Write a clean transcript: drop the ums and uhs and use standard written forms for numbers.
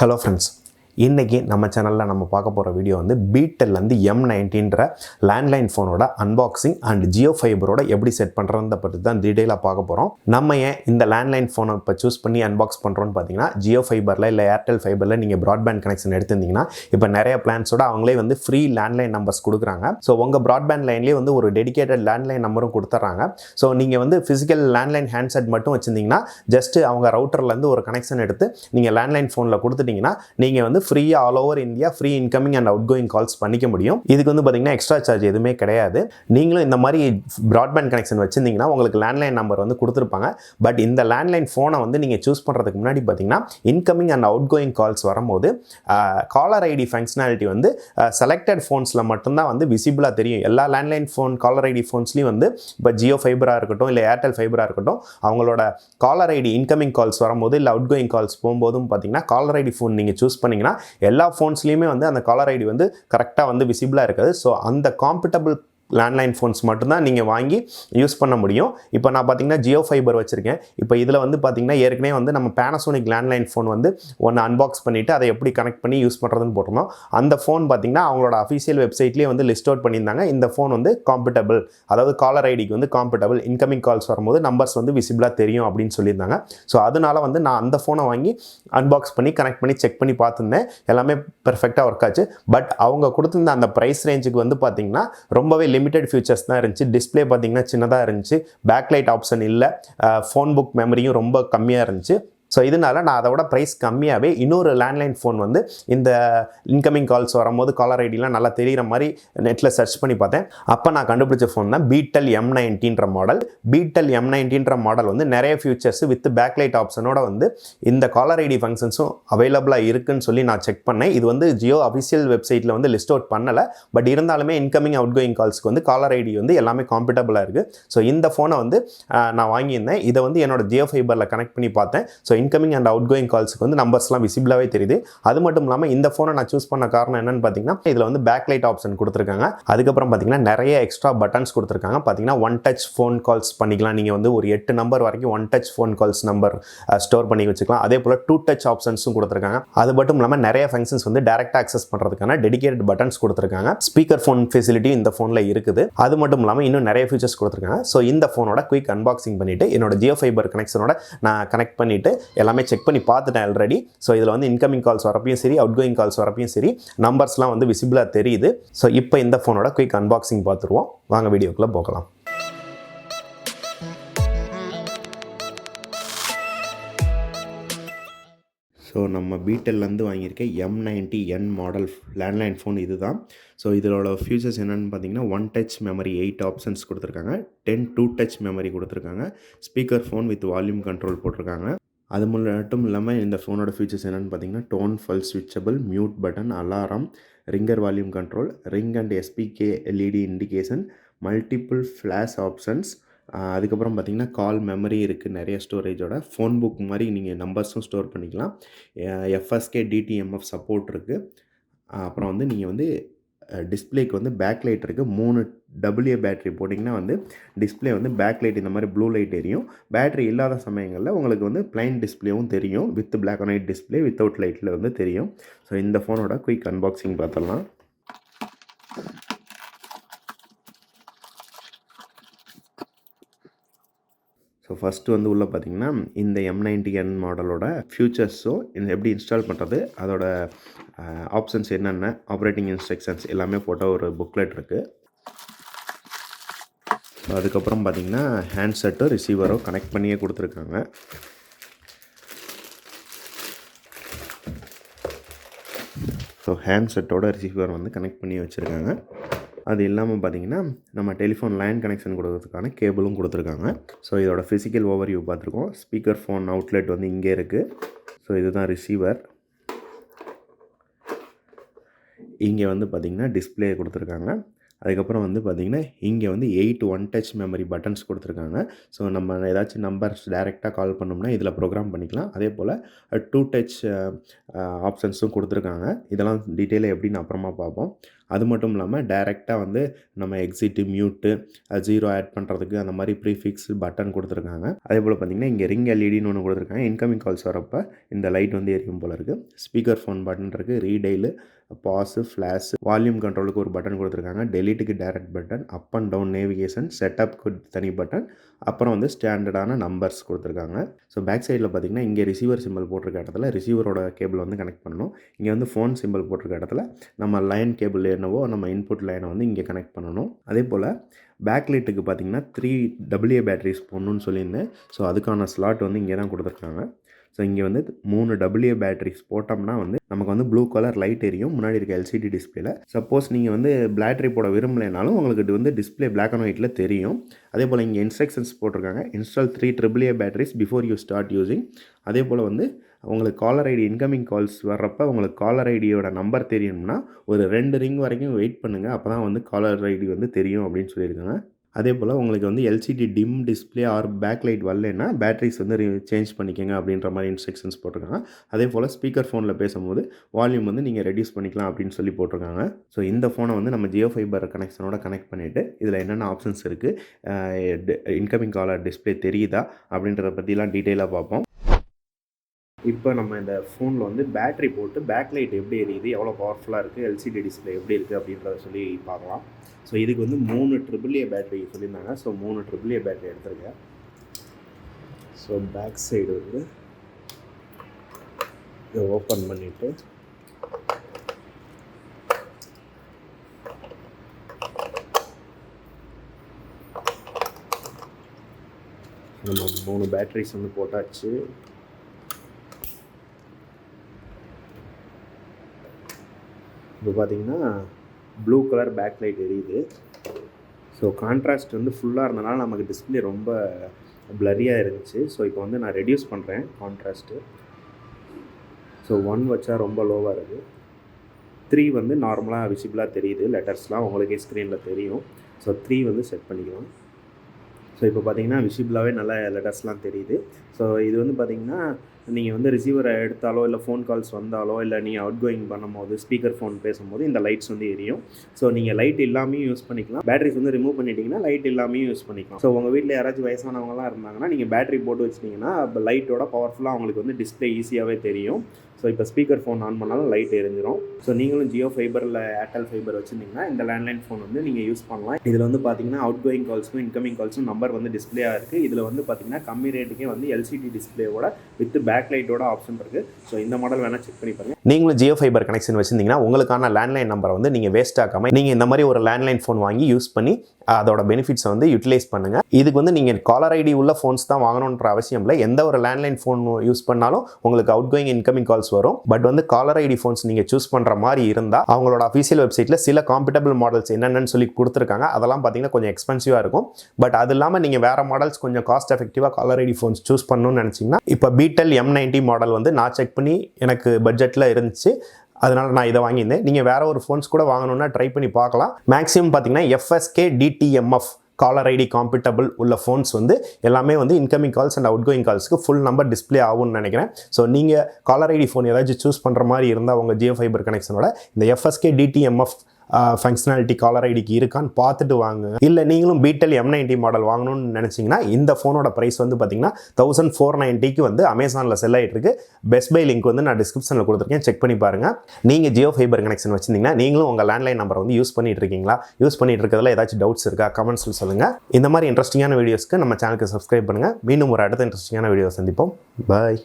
Hello friends. இன்றைக்கி நம்ம சேனலில் நம்ம பார்க்க போகிற வீடியோ வந்து Beetel M90ன்ற லேண்ட்லைன் ஃபோனோட அன்பாக்சிங் அண்ட் ஜியோ ஃபைபரோட எப்படி செட் பண்ணுறதை பற்றி தான் டீட்டெயிலாக பார்க்க போகிறோம். நம்ம ஏன் இந்த லேண்ட்லைன் ஃபோனை இப்போ சூஸ் பண்ணி அன்பாக்ஸ் பண்ணுறோன்னு பார்த்தீங்கன்னா, ஜியோ ஃபைபரில் இல்லை ஏர்டெல் ஃபைபரில் நீங்கள் ப்ராட்பேண்ட் கனெக்ஷன் எடுத்திருந்தீங்கன்னா இப்போ நிறைய பிளான்ஸோட அவங்களே வந்து ஃப்ரீ லேண்ட்லைன் நம்பர்ஸ் கொடுக்குறாங்க. ஸோ உங்கள் ப்ராட்பேண்ட் லைன்லேயே வந்து ஒரு டெடிகேட்டட் லேண்ட்லைன் நம்பரும் கொடுத்துட்றாங்க. ஸோ நீங்கள் வந்து ஃபிசிக்கல் லேண்ட்லைன் ஹேண்ட்செட் மட்டும் வச்சுருந்தீங்கன்னா ஜஸ்ட்டு அவங்க ரவுட்டர்லேருந்து ஒரு கனெக்ஷன் எடுத்து நீங்கள் லேண்ட்லைன் ஃபோனில் கொடுத்துட்டிங்கன்னா நீங்கள் வந்து ஃப்ரீயாக all over India free incoming and out going calls பண்ணிக்க முடியும். இதுக்கு வந்து பார்த்தீங்கன்னா எக்ஸ்ட்ரா சார்ஜ் எதுவுமே கிடையாது. நீங்களும் இந்த மாதிரி ப்ராட்பேண்ட் கனெக்ஷன் வச்சிருந்தீங்கன்னா உங்களுக்கு லேண்ட்லைன் நம்பர் வந்து கொடுத்துருப்பாங்க. பட் இந்த லேண்ட்லைன் ஃபோனை வந்து நீங்கள் சூஸ் பண்ணுறதுக்கு முன்னாடி பார்த்தீங்கன்னா incoming and out going calls வரும்போது காலர் ஐடி ஃபங்க்ஷனாலிட்டி வந்து செலக்டட் ஃபோன்ஸில் மட்டும்தான் வந்து விசிபிளாக தெரியும். எல்லா லேண்ட்லைன் ஃபோன் காலர் ஐடி ஃபோன்ஸ்லையும் வந்து இப்போ ஜியோ ஃபைபராக இருக்கட்டும் இல்லை ஏர்டெல் ஃபைபராக இருக்கட்டும் அவங்களோட காலர் ஐடி இன்கமிங் கால்ஸ் வரும்போது இல்லை அவுட் கோயிங் கால்ஸ் போகும்போதும் பார்த்தீங்கன்னா காலர் ஐடி ஃபோன் நீங்கள் சூஸ் பண்ணிங்கன்னா எல்லா ஃபோன்ஸ்லையுமே வந்து அந்த காலர் ஐடி வந்து கரெக்டாக வந்து விசிபிளாக இருக்காது. ஸோ அந்த காம்பேட்டபிள் லேண்ட்லைன் ஃபோன்ஸ் மட்டும்தான் நீங்கள் வாங்கி யூஸ் பண்ண முடியும். இப்போ நான் பார்த்தீங்கன்னா ஜியோ ஃபைபர் வச்சுருக்கேன். இப்போ இதில் வந்து பார்த்தீங்கன்னா ஏற்கனவே வந்து நம்ம பேனாசோனிக் லேண்ட்லைன் ஃபோன் வந்து ஒன்று அன்பாக்ஸ் பண்ணிவிட்டு அதை எப்படி கனெக்ட் பண்ணி யூஸ் பண்ணுறதுன்னு போட்டிருந்தோம். அந்த ஃபோன் பார்த்தீங்கன்னா அவங்களோட அஃபிஷியல் வெப்சைட்லேயே வந்து லிஸ்ட் அவுட் பண்ணியிருந்தாங்க. இந்த ஃபோன் வந்து காம்பேட்டபிள், அதாவது காலர் ஐடிக்கு வந்து காம்பேட்டபிள், இன்கமிங் கால்ஸ் வரும்போது நம்பர்ஸ் வந்து விசிபிளாக தெரியும் அப்படின்னு சொல்லியிருந்தாங்க. ஸோ அதனால் வந்து நான் அந்த ஃபோனை வாங்கி அன்பாக்ஸ் பண்ணி கனெக்ட் பண்ணி செக் பண்ணி பார்த்துருந்தேன். எல்லாமே பெர்ஃபெக்டாக ஒர்க் ஆச்சு. பட் அவங்க கொடுத்துருந்த அந்த ப்ரைஸ் ரேஞ்சுக்கு வந்து பார்த்தீங்கன்னா ரொம்பவே லிமிட்டட் ஃபியூச்சர்ஸ் தான் இருந்துச்சு. டிஸ்பிளே பார்த்தீங்கன்னா சின்னதாக இருந்துச்சு. பேக்லைட் ஆப்ஷன் இல்லை. ஃபோன் புக் மெமரியும் ரொம்ப கம்மியாக இருந்துச்சு. ஸோ இதனால் நான் அதோட ப்ரைஸ் கம்மியாகவே இன்னொரு லேண்ட்லைன் ஃபோன் வந்து இந்த இன்கமிங் கால்ஸ் வரும்போது காலர் ஐடிலாம் நல்லா தெரிகிற மாதிரி நெட்டில் சர்ச் பண்ணி பார்த்தேன். அப்போ நான் கண்டுபிடிச்ச ஃபோன் தான் Beetel M90ன்ற மாடல். Beetel M90ன்ற மாடல் வந்து நிறைய ஃபியூச்சர்ஸ் வித் பேக்லைட் ஆப்ஷனோட வந்து இந்த காலர் ஐடி ஃபங்க்ஷன்ஸும் அவைலபிளாக இருக்குன்னு சொல்லி நான் செக் பண்ணேன். இது வந்து ஜியோ அஃபிஷியல் வெப்சைட்டில் வந்து லிஸ்ட் அவுட் பண்ணலை. பட் இருந்தாலுமே இன்கமிங் அவுட் கோயிங் கால்ஸ்க்கு வந்து காலர் ஐடி வந்து எல்லாமே காம்பேட்டபிளாக இருக்குது. ஸோ இந்த ஃபோனை வந்து நான் வாங்கியிருந்தேன். இதை வந்து என்னோட ஜியோ ஃபைபரில் கனெக்ட் பண்ணி பார்த்தேன். So incoming and outgoing கால்ஸுக்கு வந்து நம்பர்ஸ்லாம் விசிபிளாகவே தெரியுது. அது மட்டும் இல்லாமல் இந்த ஃபோனை நான் சூஸ் பண்ண காரணம் என்னன்னு பார்த்தீங்கன்னா இதில் வந்து பேக்லைட் ஆப்ஷன் கொடுத்துருக்காங்க. அதுக்கப்புறம் பார்த்தீங்கன்னா நிறைய எக்ஸ்ட்ரா பட்டன்ஸ் கொடுத்துருக்காங்க. பார்த்தீங்கன்னா ஒன் டச் ஃபோன் கால்ஸ் பண்ணிக்கலாம். நீங்கள் வந்து ஒரு 8 நம்பர் வரைக்கும் one touch phone calls number store பண்ணி வச்சுக்கலாம். அதே போல் 2 டச் ஆப்ஷன்ஸும் கொடுத்துருக்காங்க. அது மட்டும் இல்லாமல் நிறைய ஃபங்க்ஷன்ஸ் வந்து டேரெக்டாக அக்சஸ் பண்ணுறதுக்கான டெடிகேட்டட் பட்டன்ஸ் கொடுத்துருக்காங்க. ஸ்பீக்கர் ஃபோன் ஃபெசிலிட்டி இந்த ஃபோனில் இருக்குது. அது மட்டும் இல்லாமல் இன்னும் நிறைய ஃபீச்சர்ஸ் கொடுத்துருக்காங்க. ஸோ இந்த ஃபோனோட குயிக் அன்பாக்சிங் பண்ணிவிட்டு என்னோட ஜியோ ஃபைபர் கனெக்ஷனோட நான் கனெக்ட் பண்ணிவிட்டு எல்லாமே செக் பண்ணி பார்த்துட்டேன் ஆல்ரெடி. ஸோ இதில் வந்து இன்கமிங் கால்ஸ் வரப்பையும் சரி அவுட் கோயிங் கால்ஸ் வரப்பையும் சரி நம்பர்ஸ்லாம் வந்து விசிபிளாக தெரியுது. ஸோ இப்போ இந்த ஃபோனோட குயிக் அன்பாக்சிங் பார்த்துருவோம். வாங்க வீடியோக்குள்ளே போகலாம். ஸோ நம்ம Beetelலேருந்து வாங்கியிருக்க M90N மாடல் லேண்ட்லைன் ஃபோன் இது தான். ஸோ இதோட ஃபியூச்சர்ஸ் என்னென்னு பார்த்தீங்கன்னா 1 டச் மெமரி 8 ஆப்ஷன்ஸ் கொடுத்துருக்காங்க. 2 டச் மெமரி கொடுத்துருக்காங்க. Speaker phone with volume control போட்டிருக்காங்க. அது மட்டும் இல்லாமல் இந்த ஃபோனோட ஃபீச்சர்ஸ் என்னென்னு பார்த்தீங்கன்னா டோன் ஃபல் switchable, mute button, alarm, ringer volume control, ring and SPK LED indication, multiple flash options, அதுக்கப்புறம் பார்த்திங்கன்னா கால் மெமரி இருக்குது நிறைய ஸ்டோரேஜோட. ஃபோன் புக் மாதிரி நீங்கள் நம்பர்ஸும் ஸ்டோர் பண்ணிக்கலாம். எஃப்எஸ்கே டிடிஎம்எஃப் சப்போர்ட் இருக்குது. அப்புறம் வந்து நீங்கள் வந்து டிஸ்பிளேக்கு வந்து பேக்லைட் இருக்குது. 3 AA பேட்ரி போட்டிங்கன்னா வந்து டிஸ்பிளே வந்து பேக்லைட் இந்த மாதிரி ப்ளூ லைட் எரியும். பேட்ரி இல்லாத சமயங்களில் உங்களுக்கு வந்து பிளைன் டிஸ்பிளேவும் தெரியும். With black and white display without லைட்டில் வந்து தெரியும். ஸோ இந்த ஃபோனோட குயிக் அன்பாக்சிங் பார்த்துடலாம். ஸோ ஃபஸ்ட்டு வந்து உள்ளே பார்த்திங்கன்னா இந்த M90N மாடலோட ஃபியூச்சர்ஸும் எப்படி இன்ஸ்டால் பண்ணுறது, அதோட ஆப்ஷன்ஸ் என்னென்ன, ஆப்ரேட்டிங் இன்ஸ்ட்ரக்ஷன்ஸ் எல்லாமே போட்ட ஒரு புக்லெட் இருக்குது. ஸோ அதுக்கப்புறம் பார்த்திங்கன்னா ஹேண்ட்செட்டோ ரிசீவரோ கனெக்ட் பண்ணியே கொடுத்துருக்காங்க. ஸோ ஹேண்ட்செட்டோட ரிசீவர் வந்து கனெக்ட் பண்ணி வச்சுருக்காங்க. அது இல்லாமல் பார்த்திங்கன்னா நம்ம டெலிஃபோன் லைன் கனெக்ஷன் கொடுக்கறதுக்கான கேபிளும் கொடுத்துருக்காங்க. ஸோ இதோட ஃபிசிக்கல் ஓவர்வியூ பார்த்துருக்கோம். ஸ்பீக்கர் ஃபோன் அவுட்லெட் வந்து இங்கே இருக்குது. ஸோ இதுதான் ரிசீவர். இங்கே வந்து பார்த்திங்கன்னா டிஸ்பிளே கொடுத்துருக்காங்க. அதுக்கப்புறம் வந்து பார்த்திங்கன்னா இங்கே வந்து 8 ஒன் டச் மெமரி பட்டன்ஸ் கொடுத்துருக்காங்க. ஸோ நம்ம ஏதாச்சும் நம்பர்ஸ் டைரெக்டாக கால் பண்ணோம்னா இதில் ப்ரோக்ராம் பண்ணிக்கலாம். அதே போல் 2 டச் ஆப்ஷன்ஸும் கொடுத்துருக்காங்க. இதெல்லாம் டீட்டெயிலாக எப்படின்னு அப்புறமா பார்ப்போம். அது மட்டும் இல்லாமல் டைரெக்டாக வந்து நம்ம எக்ஸிட்டு மியூட்டு ஜீரோ ஆட் பண்ணுறதுக்கு அந்த மாதிரி ப்ரீஃபிக்ஸ் பட்டன் கொடுத்துருக்காங்க. அதே போல் பார்த்திங்கன்னா இங்கே ரிங் எல்இடின்னு ஒன்று கொடுத்துருக்காங்க. இன்கமிங் கால்ஸ் வரப்போ இந்த லைட் வந்து எரியும் போல் இருக்குது. ஸ்பீக்கர் ஃபோன் பட்டன் இருக்குது, ரீடைலு, பாஸு, ஃப்ளாஷு, வால்யூம் கண்ட்ரோலுக்கு ஒரு பட்டன் கொடுத்துருக்காங்க, டெலிட்டுக்கு direct button, up and down navigation, செட்டப்க்கு தனி பட்டன், அப்புறம் வந்து ஸ்டாண்டர்டான நம்பர்ஸ் கொடுத்துருக்காங்க. ஸோ பேக் சைடில் பார்த்திங்கன்னா இங்கே ரிசீவர் சிம்பிள் போட்டிருக்க இடத்துல ரிசீவரோட கேபிள் வந்து கனெக்ட் பண்ணணும். இங்கே வந்து ஃபோன் சிம்பிள் போட்டிருக்க இடத்துல நம்ம லைன் கேபிள் என்னவோ நம்ம இன்புட் லைனை வந்து இங்கே கனெக்ட் பண்ணணும். அதே போல் பேக்லைட்டுக்கு பார்த்திங்கன்னா 3 AA பேட்டரிஸ் போடணும்னு சொல்லியிருந்தேன். ஸோ அதுக்கான ஸ்லாட் வந்து இங்கே தான் கொடுத்துருக்காங்க. ஸோ இங்கே வந்து 3 AA பேட்டரிஸ் போட்டோம்னா வந்து நமக்கு வந்து ப்ளூ கலர் லைட் எரியும் முன்னாடி இருக்க எல்சிடி டிஸ்பிளேல. சப்போஸ் நீங்கள் வந்து பேட்டரி போட விரும்பலைனாலும் உங்களுக்கு வந்து டிஸ்பிளே பிளாக் அண்ட் ஒயிட்டில் தெரியும். அதே போல் இங்கே இன்ஸ்ட்ரக்ஷன்ஸ் போட்டிருக்காங்க. Install 3 AA batteries before you start using. அதே போல் வந்து உங்களுக்கு காலர் ஐடி இன்கமிங் கால்ஸ் வர்றப்போ உங்களுக்கு காலர் ஐடியோட நம்பர் தெரியணும்னா ஒரு 2 ரிங் வரைக்கும் வெயிட் பண்ணுங்கள். அப்போ தான் வந்து காலர் ஐடி வந்து தெரியும் அப்படின்னு சொல்லியிருக்காங்க. அதே போல் உங்களுக்கு வந்து LCD dim display or backlight வரலன்னா பேட்டரிஸ் வந்து சேஞ்ச் பண்ணிக்கோங்க அப்படின்ற மாதிரி இன்ஸ்ட்ரக்ஷன்ஸ் போட்டிருக்காங்க. அதே போல் ஸ்பீக்கர் ஃபோனில் பேசும்போது வால்யூம் வந்து நீங்கள் ரெடியூஸ் பண்ணிக்கலாம் அப்படின்னு சொல்லி போட்டிருக்காங்க. ஸோ இந்த ஃபோனை வந்து நம்ம ஜியோ ஃபைபர் கனெக்ஷனோட கனெக்ட் பண்ணிவிட்டு இதில் என்னென்ன ஆப்ஷன்ஸ் இருக்குது, இன்கமிங் காலர் டிஸ்பிளே தெரியுதா அப்படின்றத பற்றிலாம் டீட்டெயிலாக பார்ப்போம். இப்போ நம்ம இந்த ஃபோனில் வந்து பேட்ரி போட்டு பேக்லைட் எப்படி எரியுது, எவ்வளோ பவர்ஃபுல்லாக இருக்குது, எல்சிடி டிஸ்பிளே எப்படி இருக்குது அப்படின்றத சொல்லி பார்க்கலாம். ஸோ இதுக்கு வந்து 3 AAA பேட்டரி சொல்லியிருந்தாங்க. ஸோ 3 AAA பேட்டரி எடுத்துருக்கேன். ஸோ பேக் சைடு வந்து இதை ஓப்பன் பண்ணிவிட்டு நம்ம 3 பேட்டரிஸ் வந்து போட்டாச்சு. இப்போ பார்த்திங்கன்னா ப்ளூ கலர் பேக்லைட் எரியுது. ஸோ கான்ட்ராஸ்ட் வந்து ஃபுல்லாக இருந்தனால நமக்கு டிஸ்பிளே ரொம்ப ப்ளரியாக இருந்துச்சு. ஸோ இப்போ வந்து நான் ரெடியூஸ் பண்ணுறேன் கான்ட்ராஸ்ட்டு. ஸோ 1 வச்சா ரொம்ப லோவாக இருக்குது. 3 வந்து நார்மலாக விசிபிளாக தெரியுது, லெட்டர்ஸ்லாம் உங்களுக்கே ஸ்க்ரீனில் தெரியும். ஸோ 3 வந்து செட் பண்ணிக்கலாம். ஸோ இப்போ பார்த்தீங்கன்னா விசிபிளாகவே நல்ல லெட்டர்ஸ்லாம் தெரியுது. ஸோ இது வந்து பார்த்திங்கன்னா நீங்கள் வந்து ரிசீவரை எடுத்தாலோ இல்லை ஃபோன் கால்ஸ் வந்தாலோ இல்லை நீங்கள் அவுட் கோயிங் பண்ணும்போது ஸ்பீக்கர் ஃபோன் பேசும்போது இந்த லைட்ஸ் வந்து எரியும். ஸோ நீங்கள் லைட் இல்லாமையும் யூஸ் பண்ணிக்கலாம். பேட்டரிஸ் வந்து ரிமூவ் பண்ணிட்டீங்கன்னா லைட் இல்லாமையும் யூஸ் பண்ணிக்கலாம். ஸோ உங்கள் வீட்டில் யாராச்சும் வயசானவங்களாம் இருந்தாங்கன்னா நீங்கள் பேட்டரி போட்டு வச்சிட்டிங்கன்னா லைட்டோட பவர்ஃபுல்லாக அவங்களுக்கு வந்து டிஸ்பிளே ஈஸியாகவே தெரியும். ஸோ இப்போ ஸ்பீக்கர் ஃபோன் ஆன் பண்ணாலும் லைட் எரிஞ்சிடும். ஸோ நீங்களும் ஜியோ ஃபைபர் இல்லை ஏர்டெல் ஃபைபர் வச்சுருந்தீங்கன்னா இந்த லேண்ட்லைன் ஃபோன் வந்து நீங்கள் யூஸ் பண்ணலாம். இதில் வந்து பார்த்தீங்கன்னா அவுட் கோயிங் கால்ஸும் இன்கமிங் கால்ஸும் நம்பர் வந்து டிஸ்பிளேயாக இருக்குது. இதில் வந்து பார்த்தீங்கன்னா கம்மி ரேட்டுக்கே வந்து எல்சிடி டிஸ்பிளேவோட வித் பேக்லைட்டோட ஆப்ஷன் இருக்குது. ஸோ இந்த மாடல் வேணால் செக் பண்ணி பாருங்கள். நீங்களும் ஜியோ ஃபைபர் கனெக்ஷன் வச்சுருந்தீங்கன்னா உங்களுக்கான லேண்ட்லைன் நம்பரை வந்து நீங்கள் வேஸ்ட் ஆகாமல் நீங்கள் இந்த மாதிரி ஒரு லேண்ட்லைன் ஃபோன் வாங்கி யூஸ் பண்ணி அதோட பெனிஃபிட்ஸை வந்து யூட்டிலைஸ் பண்ணுங்கள். இதுக்கு வந்து நீங்கள் காலர் ஐடி உள்ள ஃபோன்ஸ் தான் வாங்கணுன்ற அவசியம் இல்லை. எந்த ஒரு லேண்ட்லைன் ஃபோன் யூஸ் பண்ணாலும் உங்களுக்கு அவுட் கோயிங் இன்கமிங் கால்ஸ் வரும். பட் வந்து காலர் ஐடி ஃபோன்ஸ் நீங்கள் சூஸ் பண்ணுற மாதிரி இருந்தால் அவங்களோட அஃபிஷியல் வெப்சைட்டில் சில காம்பேட்டபிள் மாடல்ஸ் என்னென்னு சொல்லி கொடுத்துருக்காங்க. அதெல்லாம் பார்த்தீங்கன்னா கொஞ்சம் எக்ஸ்பென்சிவாக இருக்கும். பட் அது இல்லாமல் நீங்கள் வேறு மாடல்ஸ் கொஞ்சம் காஸ்ட் எஃபெக்டிவாக காலர் ஐடி ஃபோன்ஸ் சூஸ் பண்ணணும்னு நினச்சிங்கன்னா இப்போ Beetel M90 மாடல் வந்து நான் செக் பண்ணி எனக்கு பட்ஜெட்டில் இருந்துச்சு. அதனால் நான் இதை வாங்கியிருந்தேன். நீங்கள் வேறு ஒரு ஃபோன்ஸ் கூட வாங்கணுன்னா ட்ரை பண்ணி பார்க்கலாம். மேக்ஸிமம் பார்த்தீங்கன்னா FSK DTMF caller ID compatible உள்ள ஃபோன்ஸ் வந்து எல்லாமே வந்து incoming calls and outgoing கால்ஸ்க்கு ஃபுல் நம்பர் டிஸ்பிளே ஆகும்னு நினைக்கிறேன். ஸோ நீங்கள் காலர் ஐடி ஃபோன் ஏதாச்சும் சூஸ் பண்ணுற மாதிரி இருந்தால் உங்கள் ஜியோ ஃபைபர் கனெக்ஷனோட இந்த FSK DTMF ஃபங்க்ஷனாலிட்டி காலர் ஐடிக்கு இருக்கான்னு பார்த்துட்டு வாங்க. இல்லை நீங்களும் Beetel M90 மாடல் வாங்கணும்னு நினச்சிங்கன்னா இந்த ஃபோனோட ப்ரைஸ் வந்து பார்த்தீங்கன்னா 1490க்கு வந்து அமேசானில் செல் ஆகிட்டு இருக்கு. பெஸ்ட் பை லிங்க் வந்து நான் டிஸ்கிரிப்ஷனில் கொடுத்துருக்கேன், செக் பண்ணி பாருங்கள். நீங்கள் ஜியோ ஃபைபர் கனெக்ஷன் வச்சிருந்தீங்கன்னா நீங்களும் உங்கள் லேண்ட்லைன் நம்பரை வந்து யூஸ் பண்ணிட்டு இருக்கீங்களா, யூஸ் பண்ணிட்டு இருக்கிறதுல ஏதாச்சும் டவுட்ஸ் இருக்கா, கமெண்ட்ஸில் சொல்லுங்கள். இந்த மாதிரி இன்ட்ரெஸ்டிங்கான வீடியோஸ்க்கு நம்ம சேனலுக்கு சப்ஸ்கிரைப் பண்ணுங்கள். மீண்டும் ஒரு அடுத்த இன்ட்ரெஸ்டிங்கான வீடியோ சந்திப்போம். பாய்.